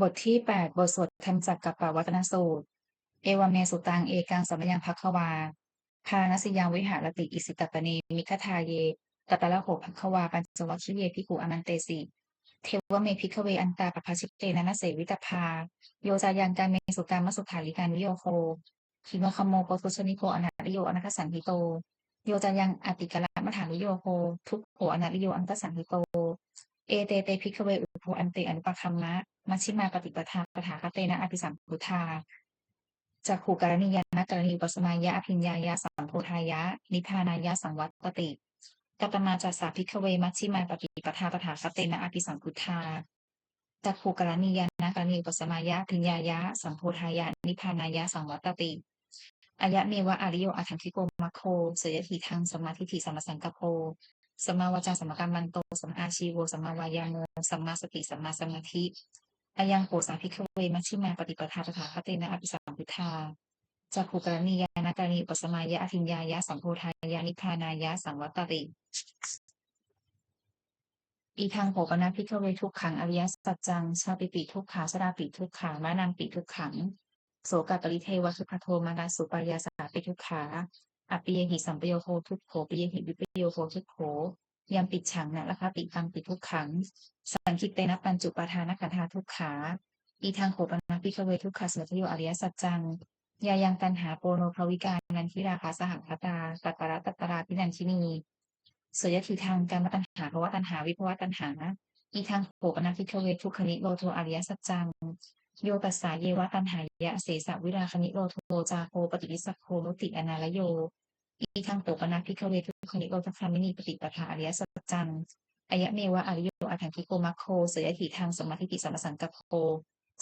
บทที่8บทสวดธรรมจักรกัปปวัตนสูตรเอวเมสุตังเอกังสัมมยังภัคควาพาณสยังวิหารติอิสิตปเนมิคทาเยตตะละโหภัคควาปัญจวัคคีเยภิกขุอนันเตสิเทวเมภิกขเวอันตาปภาชิเตนะนะเสวิตพาโยจายังการเมสุตามสุขาริการวิโยโคคิโมคโมโปทุชนิโกอนาริโยอนัคสันติโตโยจายังอติกะละมัฏฐานิโยโคทุกโขอนาริโยอันตสันติโต เอเตเตภิกขเวอุปโภอันเตอนุปคัมมะมัชฌิมาปฏิปทาปถาคเตนะอภิสัมพุทธาจักขุกรณียานกรณีอุปสมายะอภิญญายะสัมโพธายะนิพพานายะสังวัตติกัตมาจัสสาภิกขเวมัชฌิมาปฏิปทาปถาคเตนะอภิสัมพุทธาจักขุกรณียานกรณีอุปสมายะอภิญญายะสัมโพธายะนิพพานายะสังวัตติอายะเมวะอาริโยอัฏฐังคิโกมัคโคเสยทีทางสมมาทิฏฐิสัมมาสังกัปโปสัมมาวาจาสัมมากัมมันโตสัมมาอาชีโวสัมมาวายาโมสัมมาสติสัมมาสมาธิอายังโหสาภิกขเวมัชฌิมาปฏิปทาตถาคเตนะอภิสัมพุทธาจักขุกรณียานกรณีอุปสมายะอภิญญายะสัมโพธายะนิพพานายะสังวัตติอีทางโหปนะภิกขเวทุกขังอริยสัจจังชาปิปิทุกขาชราปิทุกขามานังปิทุกขังโสกปริเทวสุขโทมานาสุปายาสาปิทุกขาอปิเยหิสัมปโยโคทุกโขปิเยหิวิปโยโคทุกโขยามปิดฉังนะละคะปิปังปิทุกขังสังคิเตนะปัญจุปาทานขันธาทุกขาอีทางโหปนะภิกขเวทุกขาสมุทโยอริยสัจจังยายังตันหาโปโนภวิการนันทิราคาสหัคตาตัตตระพินันทินีเสยทีทางการมตัณหาภวตัณหาวิภวตัณหาอีทางโหปนะภิกขเวทุกขนิโรโทอริยสัจจังโยตัสสาเยวะตัณหายะเสสะวิราคณิโรโทจาโคปฏิวิสัคโคนุติอนาลโยอีทางโหปนะภิกขเวทุกขนิโรธคามินีปฏิปทาอริยสัจจังอายะเมวะอริโยอัฏฐังคิโกมัคโคเสยทีทางสมมาทิฏฐิสัมมาสังกัปโป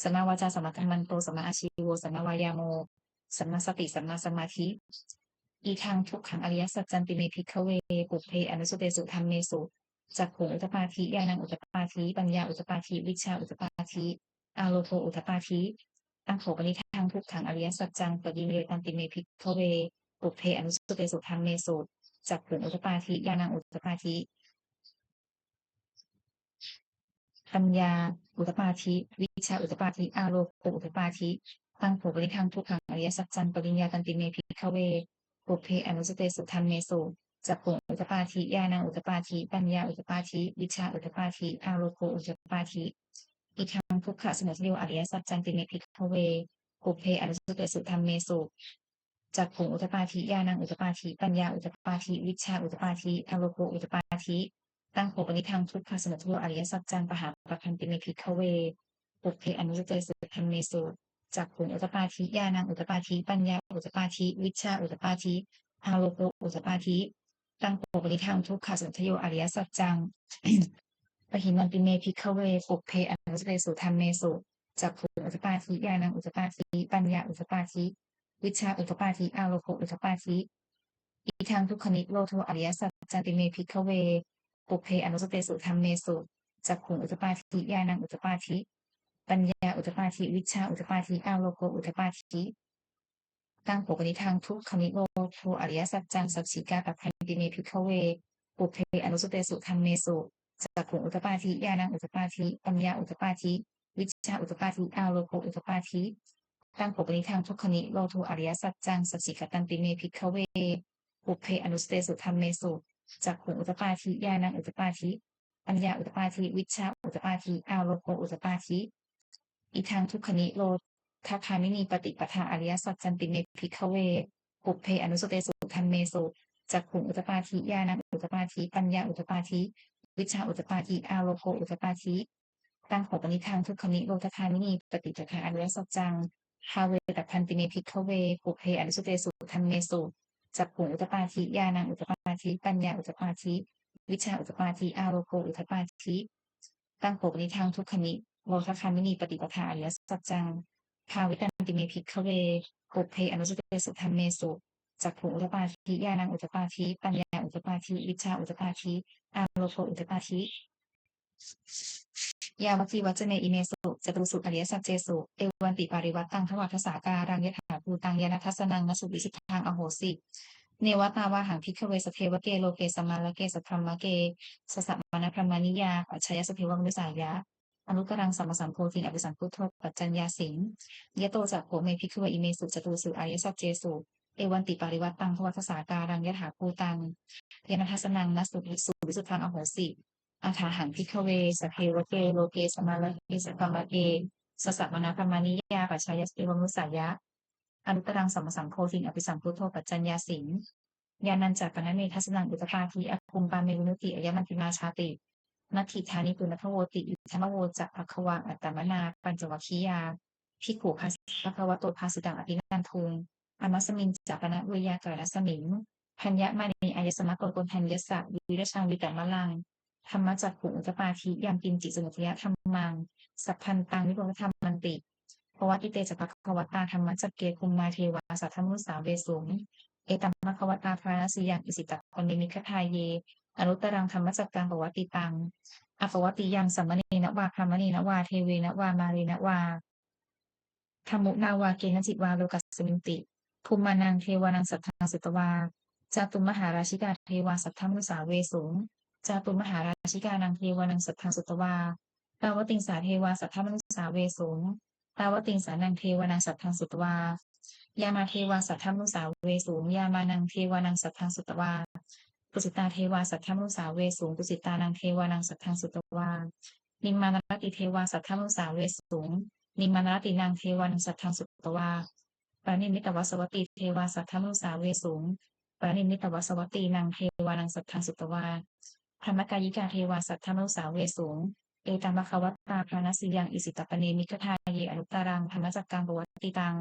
สัมมาวาจาสัมมากัมมันโตสัมมาอาชีโวสัมมาวายาโมสัมมาสติสัมมาสมาธิอีทางทุกขังอริยสัจจันติเมภิกขเวปุพเพอนุสเตสุธรรมเมสุจักขุอุตปาทิญาณังอุตปาทิปัญญาอุตปาทิวิชชาอุตปาทิอาโลโภอุตปาทิตั้งโขปนิทางทุกขังอริยสัจจังปฏิเมตันติเมภิกขเวปุพเพอนุสเตสุธรรมเมสุจักขุอุตปาทิญาณังอุตปาทิปัญญาอุตปาทิวิชชาอุตปาทิอาโลโภอุตปาทิตั้งโขปนิทางทุกขังอริยสัจจังปริญญาตันติเมภิกขเวปุพเพอนุสเตสุธรรมเมสุจักขุอุตปาทิญาณังอุตปาทิปัญญาอุตปาทิวิชชาอุตปาทิอาโลโภอุตปาทิอีทางทุกขะสมุทัยอริยสัจจันติเมภิกขเวปุพเพอนุสเตสุธรรมเมสุจักขุอุตปาทิญาณังอุตปาทิปัญญาอุตปาทิวิชชาอุตปาทิอาโลโภอุตปาทิตั้งโขปนิทางทุกขะสมุทัยอริยสัจจังปหาปะคันติเมภิกขเวปุพเพอนุสเตสุธรรมเมสุจักขุอุตปาทิญาณังอุตปาทิปัญญาอุตปาทิวิชชาอุตปาทิอาโลโภอุตปาทิตั้งโขปนิทางทุกขะสมุทัยอริยสัจจัง ปหิมันติเมภิกขเวปุพเพอนุสเตสุธรรมเมสุจักขุอุตปาทิญาณังอุตปาทิปัญญาอุตปาทิวิชชาอุตปาทิอาโลโภอุตปาทิอีทางทุกขนิโรธอริยสัจจันติเมภิกขเวปุพเพอนุสเตสุธรรมเมสุจักขุอุตปาทิญาณังอุตปาทิปัญญาอุตปาทิวิชชาอุตปาทิอาโลโภอุตปาทิตั้งโขปนิทางทุกขนิโรธอริยสัจจังสัจฉิกาปัพพันติเมภิกขเวปุพเพอนุสเตสุธรรมเมสุจักขุอุตปาทิญาณังอุตปาทิปัญญาอุตปาทิวิชชาอุตปาทิอาโลโภอุตปาทิตั้งโขปนิทางทุกขนิโรธอริยสัจจังสัจฉิกตันติเมภิกขเวปุพเพอนุสเตสุธรรมเมสุจักขุอุตปาทิญาณังอุตปาทิปัญญาอุตปาทิวิชชาอุตปาทิอาโลโภอุตปาทิอีทางทุกขนิโรธคามินีปฏิปทาอริยสัจจันติเมภิกขเวปุพเพอนุสเตสุธรรมเมสุจักขุอุตปาทิญาณังอุตปาทิปัญญาอุตปาทิวิชชาอุตปาทิอาโลโภอุตปาทิตั้งโขปนิทางทุกขนิโรธคามินีปฏิปทาอริยสัจจังฮาเวตัพันติเมภิกขเวปุพเพอนุสเตสุธรรมเมสุจักขุอุตปาทิญาณังอุตปาทิปัญญาอุตปาทิวิชชาอุตปาทิอาโลโภอุตปาทิตั้งโขปนิทางทุกขนิโรธคามินีปฏิปทาอริยสัจจังภาวิตันติเมภิกขเวปุพเพอนุสเตสุธรรมเมสุจักขุอุตปาทิญาณังอุตปาทิปัญญาอุตปาทิวิชชาอุตปาทิอาโลโภอุตปาทิยาวัคีวัจเนอิเมสุจตุสุอริยสัจเจสุเอวันติปาริวัตตังทวัฏสาการังยถาภูตังยานัทสนังนสุวิสุทธังอโหสิเนวตาวาหังพิกขเวสเทวเกโลเกสมาลเกสัพพมะเกสสัมมณพรหมนิยาปัจฉยสเทวมนุสายะ อนุตรังสัมมาสัมโพธิอภิสัมพุทโธปัจจัญญาสิงยะโตจักโขเมภิกขเวอิเมสุจตุสุอายสัจเจสุเอวันติปาริวัตตังภวัตสาการังยถาภูตังเทนะทัสนังนัสสุวิสุทธังอโหสิอาถาหังภิกขเวสเพวะเกโลเกสมาลเกสกัมมะเกสสะมนาธรรมานิยาปัจฉายสเอวมุสายะอนุตรังสัมมาสัมโพธิอภิสัมพุทโธปัจจัญญาสิงญาณัญจักปนะเมทัสนังอุตตาทีอคุมปาเมวุนุติอายมันติมาชาตินัตถิธานิปุณพโวติอิธรรมโวจะภควาอัตตมนาปัญจวัคคียาภิกขุภาสภควโตภาสิตังอภินันทุงอมัสมิงจัปนะเวยากรัสมิงพัญญมานีอายสมะโกโกทัญญสะวิรชังวิตมะลังธรรมจักขุอุตปาทิยามกินจิสมุทยธรรมังสัพพันตังวิโรธรรมันติภวัติเตจะภควตาธรรมจักเกคุมมาเทวาสัทธมุสาเวสุงเอตัมมะควตาภารสียังอิสิตะคนนิมิคทายเยอนุตรังธรรมจักกังปวัติตังอปวัติยังสัมมเนนะวาพรหมเนนะวาเทเวนะวามาเรนะวาธรรมุนาวาเกณจิตวาโลกัสมินติภูมานังเทวานังสัทธังสุตวาจาตุมหาราชิกาเทวาสัทธมุสาเวสุงจาตุมหาราชิกานังเทวานังสัทธังสุตวาตาวติงสาเทวาสัทธมุสาเวสุงตาวติงสานังเทวานังสัทธังสุตวายามาเทวาสัทธมุสาเวสุงยามานังเทวานังสัทธังสุตวาปุสิตาเทวาสัทธมุสาเวสุงปุสิตานังเทวานังสัทธังสุตวานิมมานรติเทวาสัทธมุสาเวสุงนิมมานรตินางเทวานังสัทธังสุตวาปานิมิตวสวัตติเทวาสัทธมุสาเวสุงปานิมิตวสวัตตินางเทวานังสัทธังสุตวาธรรมกายิกาเทวาสัทธมุสาเวสุงเอตัมมะคะวัตตาพระนสิยังอิสิตปเนมิคทายเยอนุตตรังธรรมจักกังปวัตติตัง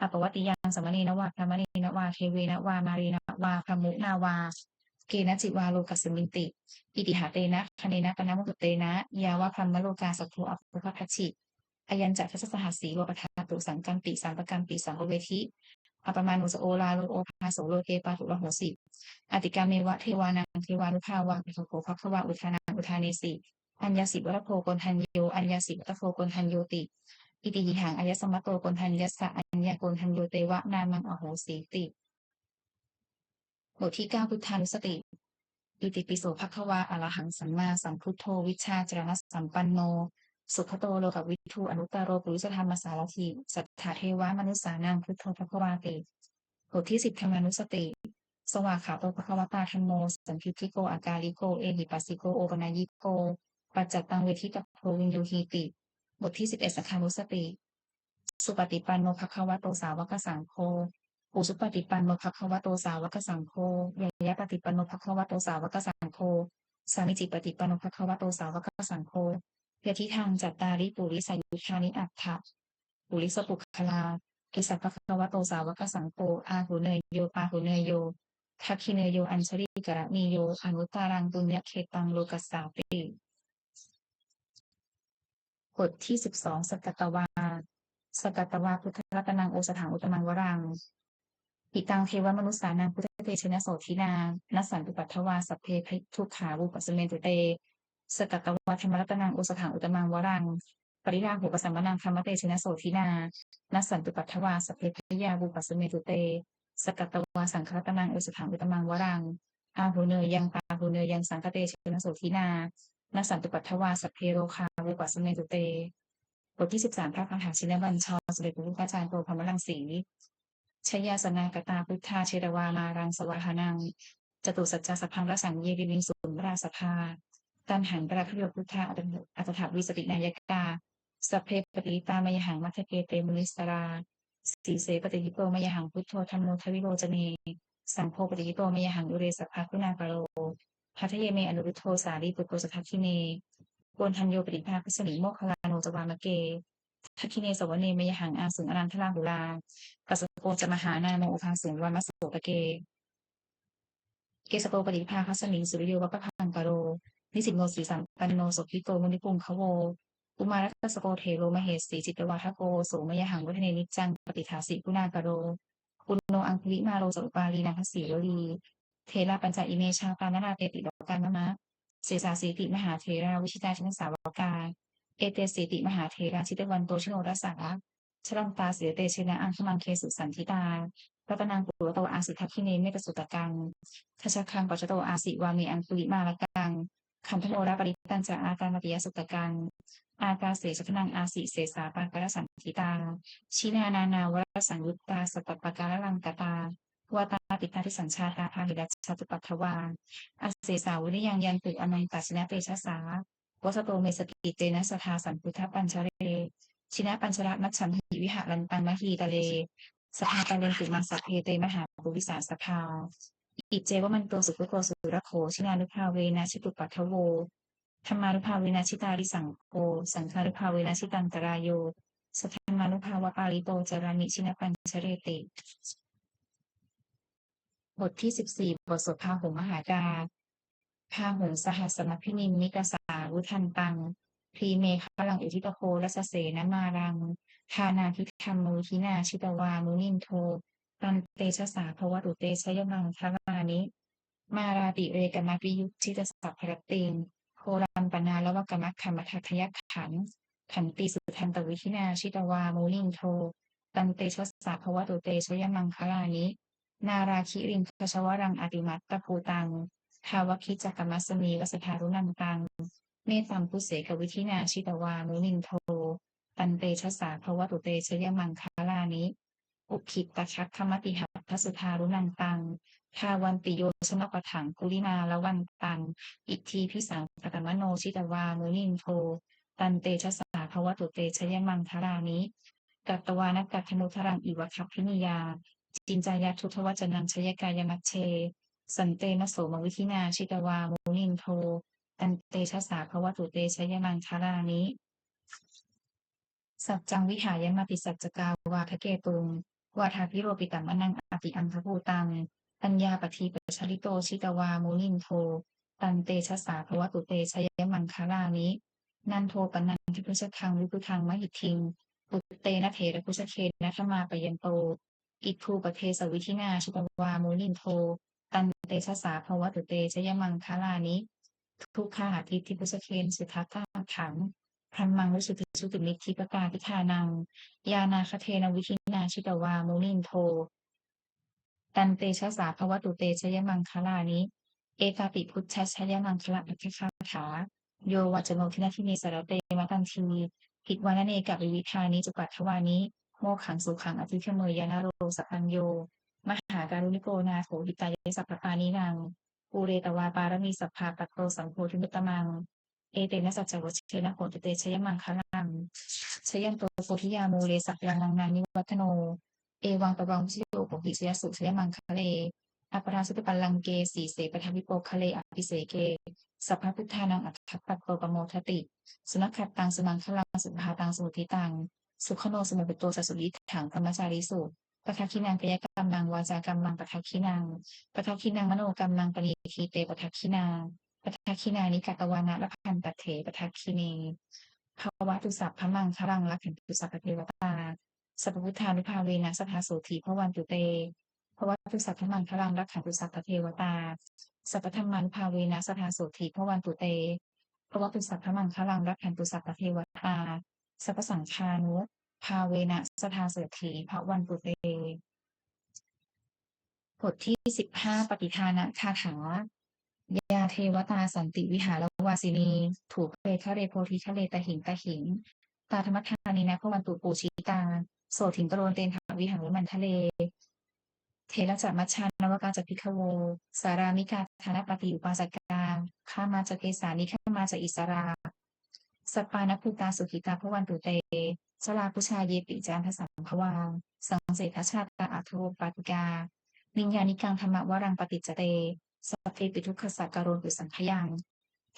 อปวัตติยังสัมมเนนะวาพรหมเนนะวาเทเวนะวามารีนะวาพรหมุนาวาเกณจิวาโลกัสมินติอิติหาเตนะคเนนะปนะมุตเตนะยาวะพรหมโลกาสัพโพอัปปะพัชชิอายัญจะทัสสหัสสีโลปทาตุสังกัมปิสัมปกัมปิสังเวทิอปมานุสโอลาโลโอภาโสโลเกปาตุระโหสิอติกาเมวะเทวานังเทวานุภาวะภิกขโภภควะอุทานังอุทาเนสิอัญญาสิวัตโพโกนทัญโยอัญญาสิวัตโพโกนทัญโยติอิติหิหังอายสมัตโตโกนทัญญสะอัญญาโกนทัญโยเตวะนามังอโหสีติบทที่9พุทธานุสติอิติปิโสภควาอรหังสัมมาสัมพุทโธวิชาจรณะสัมปันโนสุขโตโลกวิทูอนุตตโรปุริสธรรมสารถิสัทธาเทวามนุสานังพุทโธภควาติบทที่10ธรรมานุสติสวากขาโตภควตาธัมโมสันทิฏฐิโกอากาลิโกเอหิปัสสิโกโอปนัญิโกปัจจตังเวทิตโพวินยูหีติบทที่11สังฆานุสติสุปฏิปันโนภควโตสาวกสังโฆอุสุปฏิปันโนภควโตสาวกสังโฆยะปฏิปันโนภควโตสาวกสังโฆสามิจิปฏิปันโนภควโตสาวกสังโฆยะทิทางจัตตาริปุริสายุชานิอัตถะปุริสปุคลากิสัพภควโตสาวกสังโฆอาหุเนยโยปาหุเนยโยทักขิเนยโยอัญชริกระนิโยอนุตตารังปุญญเขตังโลกัสสาติบทที่12สกัตตวาสกัตตวาพุทธรัตนังโอสถังอุตมังวรังอิตังเทวมนุสานังพุทธเตชนะโสทินานัสสันตุปัทวาสัพเพทุกขาวุปสเมนตุเตสกัตตวาธรรมรัตนังโอสถังอุตมังวรังปริราหุปสัมมนังธรรมเตชนะโสทินานัสสันตุปัทวาสัพเพพยาวุปสเมตุเตสกัตตวาสังฆรัตนังโอสถังอุตมังวรังอาหุเนยยังปาหุเนยยังสังฆเตชนะโสทินานัสสันตุปัทวาสัพเพโรคาวุปสเมตุเตบทที่13พระคาถาชินบัญชรสมเด็จพระพุทธาจารย์โตพรหมรังสีชยาสนากตาพุทธาเชตวามารังสวาหานังจตุสัจจสัพพังระสังเยวินิสุนราสภาตันหังปราพโยพุทธาอัตถาวิสตินายกาสัพเพปฏิตามยหังมัทเกเตมุนิสราสีเสปฏิยิโตมยหังพุทโธธรรมโนทวิโรจเนสังโฆปฏิยิโตมยหังอุเรสภาคุณาปโรพัทเยเมอนุรุโธสารีปุตโตสัทธคิเนโกนทัญโยปฏิภาคสมิโมคลาโนจวามะเกทักขิเนสวเนมยหังอาสุงอนันทราหุลาปัสสโกจะมหานาโมอุภาสุงวามะโสตะเกเกสโตปฏิภาคสมิงสุริโยวัปพังปโรนิสิโนสีสัมปันโนสุขิโตมุนิปุงขโวอุมารัตสโกเทโรมเหสีจิตวาทโกโสมยหังวัฒเนนิจังปฏิทาสิกุณาปโรปุณโนอังคุลิมาโรสุปาลีนาคสีวลีเทระปัญจอิเมชาปานาราเตติโลกามะเสสาสีติมหาเทราวิชิตาชนสาวกาเอเตสีติมหาเทราชิตวันโตชโนรสาชลันตาเสียเตชนะอังคมังเคสุสันทิตารัตนังปุโรโตอาสิทัพพิเนเมตสุตกังทัชคังปัจจโตอาสิวามีอังคุลิมาลกังคันธโมระปริตันจะอาการมติยสุตกัง อากาเสชะทนังอาสิเสสาปังกรสันทิตาชินานานาวรสังยุตตาสัตตปปการลังกตาวาตาปิตาทิสัญชาตาภาหิรัชชตุปัทถวาอาเสสาวิริยังยันตุอนันตัชนะเตชะสาวัสโตเมสกิเตนะสทาสันพุทธปัญชเรชินะปัญชระมัชฉันหิวิหารันตังมหีตะเลสภาตะเลนตุมังสัพเพเตมหาปุริสาสภาอิเจวมันโตสุขโตสุรโขชินานุภาเวนะชิตุปัทถโวธรรมานุภาเวนะชิตาริสังโฆสังฆานุภาเวนะชิตังตรายโยสัทธามานุภาวะปาลิโตจารานิชินะปัญชเรติบทที่14บทสวดพาหุงมหากาพาหุงสหัสมพินิมนิกสาวุทันตังพรีเมฆลังอุทิตโครัสเสนมารังทานาทิธรรมมุทินาชิตวามุนินโทตันเตชะสาภวตุเตชยมังคลานิมาราติเรกมาปิยุชิตสัพพรติงโครัมปนาละวกมัคคัมทัทยขันขันติสุทันตวิธินาชิตวามุนินโทตันเตชะสาภวตุเตชยมังคลานินาราคิริงคชวรังอติมัตตภูตังทาวคิจักมัสมีวสทารุนันตังเมตัมพุเสกวิธินาชิตวามุนินโทตันเตชะสาภวตุเตชยมังคลานิอุคิตตชักขมติหัตถสุทารุนันตังทาวันติโยชนปถังกุลินาละวันตังอิทธิพิสังปตมโนชิตวามุนินโทตันเตชะสาภวตุเตชยมังคลานิกัตตวานกัตถนุทรังอิวคัพพินิยาจินจายาทุทวจนังชยกายมัชเชสันเตมโสมวิธินาชิตวามุนินโทตันเตชะสาภวตุเตชยมังคลานิสัจจังวิหายมาติสัจจกาวาทะเกตุงวาทาพิโรปิตัมมนังอติอันทภูตังปัญญาปฏิปชริโตชิตวามุนินโทตันเตชะสาภวตุเตชยมังคลานินันโทปนันทิพุชคังวิพุทังมหิทิงปุตเตนะเถระพุชเคนะธมาปยันโตอิทูปเทสวิธินาชิตวามุนินโทตันเตชะสาภวตุเตชยมังคลานิทุกขาทิทิพุชเคนสุทัตตาขังพรหมังวิสุทธิสุติมิทธิปกาพิธานังยานาคเทนวิธินาชิตวามุนินโทตันเตชะสาภวตุเตชยมังคลานิเอกาปิพุทธชยมังคละอัคคาถาโยวัจโนทินาทิเนสารเตมตันทีผิดวานเนกับวิวิธานิจุปัทวานิโมขังสุขังอธิขเมยยนาโรสัพพัญโยมหาการุณิโกนาโถหิตายสัพพปานินังปูเรตวาปารมีสัพพาปัตโตสังโฆทิมุตตมังเอเตนะสัจจวัชเชนะโหติเตชยมังคลังชยันโตโพธิยาโมเลสัพยังนังนานิวัฒโนเอวังปะวังชิโยปกิชยสุชยมังคะเลอัปราสุตปัลลังเกสีเสปทวิโปคะเลอภิเสเกสัพพพุทธานังอัฏฐปัตโตปโมทติสุนัขขัดตังสมังคลังสุภาตังสมุทิตังสุขโนสมุปโตสัสสุริถังธรรมจาริสุปทักขินังกายกรรมังวาจากรรมังปทักขินังปทักขินังมโนกรรมังปณิทีเตปทักขินาปทักขินานิกตวานะละพันตเถปทักขิเนภาวะตุสัพพมังคลังละขันตุสัพพเทวตาสัพพุทธานุภาเวนะสทาโสธีพระวันตุเตภวะตุสัพพมังคลังละขันตุสัพพเทวตาสัพพธรรมานุภาเวนะสทาโสธีพระวันตุเตภวะตุสัพพมังคลังละขันตุสัพพเทวตาสัพพสังฆานุภาเวนะสทาโสธีพระวันตุเตบทที่15ปฏิทานคาถายาเทวตาสันติวิหารวาสินีถูกเรทะเรโพธิทะเลตะหิงตะหิงตาธรรมทานีนะพวันตุปูชิตาโสถิงกโรนเตนทวิหารมันทะเลเทระจัมัชชานวกาจพิกโวสารามิกาธานปฏิอุปาสกาข้ามาจากเกสานิข้ามาจากอิสราสปานภูตาสุขิตาพวันตุเตสลาพุชาเยปิจานทสัมภวาสังเสทชาตาอัโทปาติกาวิญญาณิกังธรรมวรังปฏิจเตสัพเพปิทุกขสักการุตุสังขยัง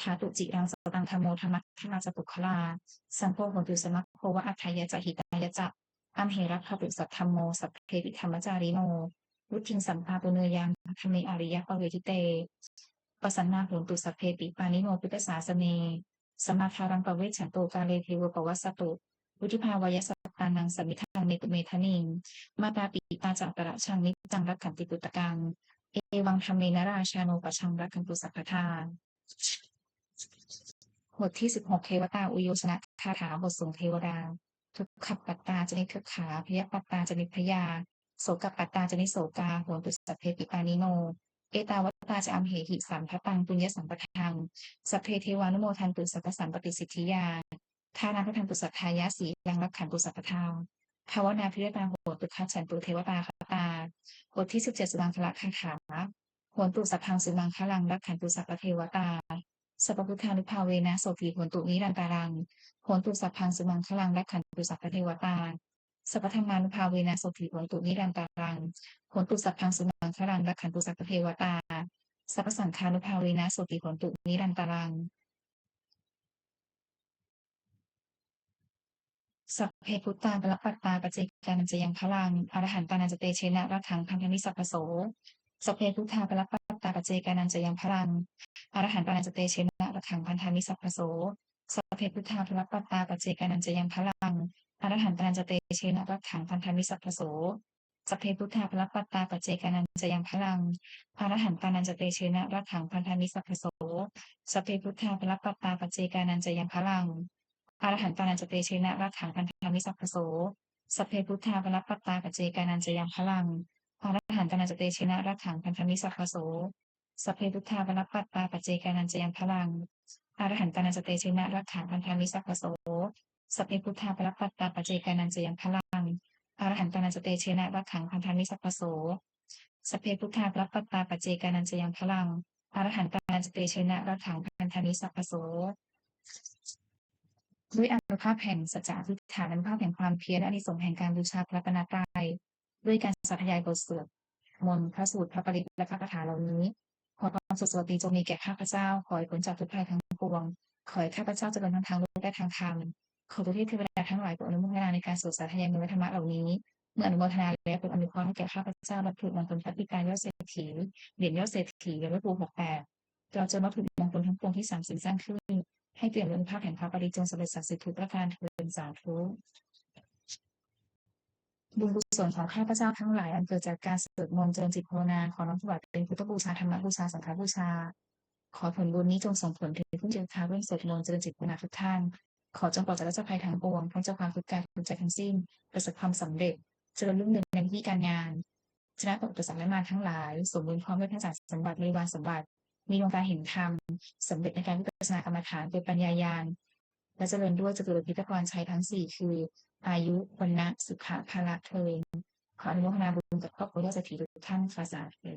ธาตุจิรังสตังธรรมโมธรรมะธนาจปุคลาสัมโพโหตุสมัคโควะอัฏฐายะจหิตายะจักอัมเหรัพปุสัทธรรมโมสัพเพปิธรรมจาริโนวุทิงสัมภาปุเนยังธรรมอริยะปเวทิเตปสันนาโหตุสัพเพปิปานิโนพุทธศาสเนสมาคารังปเวชันโตกาเลเทวปวัสสตุวุฒิภาวายสัตตานังสมิทังเนตุเมทนิงมาตาปิตาจักตระชังนิจังรักขันติปุตตะกังเอวังธรรมเมนราชาโนปชังรักขันตุสัพพทาบทที่16เทวตาอุโยชนะคาถาบทสงเทวดาทุกขปัตตาจนิทุกขาพยปัตตาจนิพยาโสกปัตตาจนิโสกาโหตุสัพเพปิปานิโนเอตาวัตตาจะอัมเหหิสัมภตังปุญญสัมปทังสัพเพเทวานุโมทันตุสัพพสัมปติสิทธิยา ทานาพระทันตุสัทธายะสีลังรักขันตุสัพพทาภาวนาพิเรตาโหตุคัจฉันตุเทวตาคตาบทที่17สุมังคละคาถาโหนตุสัพพังสุมังคลังรักขันตุสัพพเทวตาสัพพพุทธานุภาเวนะโสติโหนตุนิรันตารังโหนตุสัพพังสุมังคลังรักขันตุสัพพเทวตาสัพพธรรมานุภาเวนะโสติโหนตุนิรันตารังโหนตุสัพพังสุมังคลังรักขันตุสัพพเทวตาสัพพสังฆานุภาเวนะโสติโหนตุนิรันตารังสัพเพพุทธาปรปัตตาปัจเจกานันจะยังพลังอรหันตานันจะเตเชนะรักขังพันธมิสัพพโสสัพเพพุทธาปรปัตตาปัจเจกานันจะยังพลังอรหันตานันจะเตเชนะรักขังพันธมิสัพพโสสัพเพพุทธาปรปัตตาปัจเจกานันจะยังพลังอรหันตานันจะเตเชนะรักขังพันธมิสัพพโสสัพเพพุทธาปรปัตตาปัจเจกานันจะยังพลังอรหันตานันจะเตเชนะรักขังพันธมิสัพพโสสัพเพพุทธาปรปัตตาปัจเจกานันจะยังพลังอรหันตานันจะเตเชนะรักขังพันธมิสัพพโสสัพเพพุทธาปรปัตตาปัจเจกานันจะยังพลังอรหันตานันจะเตเชนะรักขังพันธมิสัพพโสสัพเพพุทธาปรปัตตาปัจเจกานันจะยังพลังอรหันตานันจะเตเชนะรักขังพันธมิสัพพโสสัพเพพุทธาปรปัตตาปัจเจกานันจะยังพลังอรหันตานันจะเตเชนะรักขังพันธมิสัพพโสสัพเพพุทธาปรปัตตาปัจเจกานันจะยังพลังอรหันตานันจะเตเชนะรักขังพันธมิสัพพโสด้วยอานุภาพแห่งสัจจะอธิษฐานอนุภาพแห่งความเพียรและอานิสงส์แห่งการบูชาพระรัตนตรัยด้วยการสาธยายบทสวดมนต์พระสูตรพระปริตและพระคาถาเหล่านี้ขอความสุขสวัสดีจงมีแก่ข้าพเจ้าขอให้พ้นจากทุกภัยทั้งปวงขอให้ข้าพเจ้าเจริญทั้งทางโลกและทางธรรมขอทุกเทพดาทั้งหลายโปรดอนุโมทนาในการสวดสาธยายมนต์ธรรมะเหล่านี้เมื่ออนุโมทนาแล้วโปรดอนุเคราะห์ให้แก่ข้าพเจ้ารับถูกมงคลพระปิการยอดเศรษฐีเหรียญยอดเศรษฐีและปู68เราจะรับถูกมงคลทั้งปวงที่สามสิ่งสร้างขึ้นให้เปลี่ยนเป็นภาพแห่งพระปริจงสำเร็จศักดิ์สิทธิ์ทุกประการเถิดสาธุบุญกุศลของข้าพเจ้าทั้งหลายอันเกิดจากการสวดมนต์เจริญจิตภาวนาขอน้อมถวายเป็นพุทธบูชาธรรมบูชาสังฆบูชาขอผลบุญนี้จงส่งผลถึงผู้เจริญทาเรื่องสวดมนต์เจริญจิตภาวนาทุกท่านขอจงปลอดจากราชภัยทั้งปวงพ้นจากความทุกข์กายทุกข์ใจทั้งสิ้นประสบความสำเร็จเจริญรุ่งเรืองในที่การงานชนะอุปสรรคและมารทั้งหลายสมบูรณ์พร้อมด้วยพระจักรสมบัติบริวารสมบัติมีดวงตาเห็นธรรมสำเร็จในการวิปัสสนากรรมฐานเป็นปัญญาญาณและเจริญด้วยจตุรพิธกรชัยทั้งสี่คืออายุวันนะสุขะพละเทินขออนุโมทนาบุญกับครอบครัวญาติเศรษฐีทุกท่านค่ะสาธุ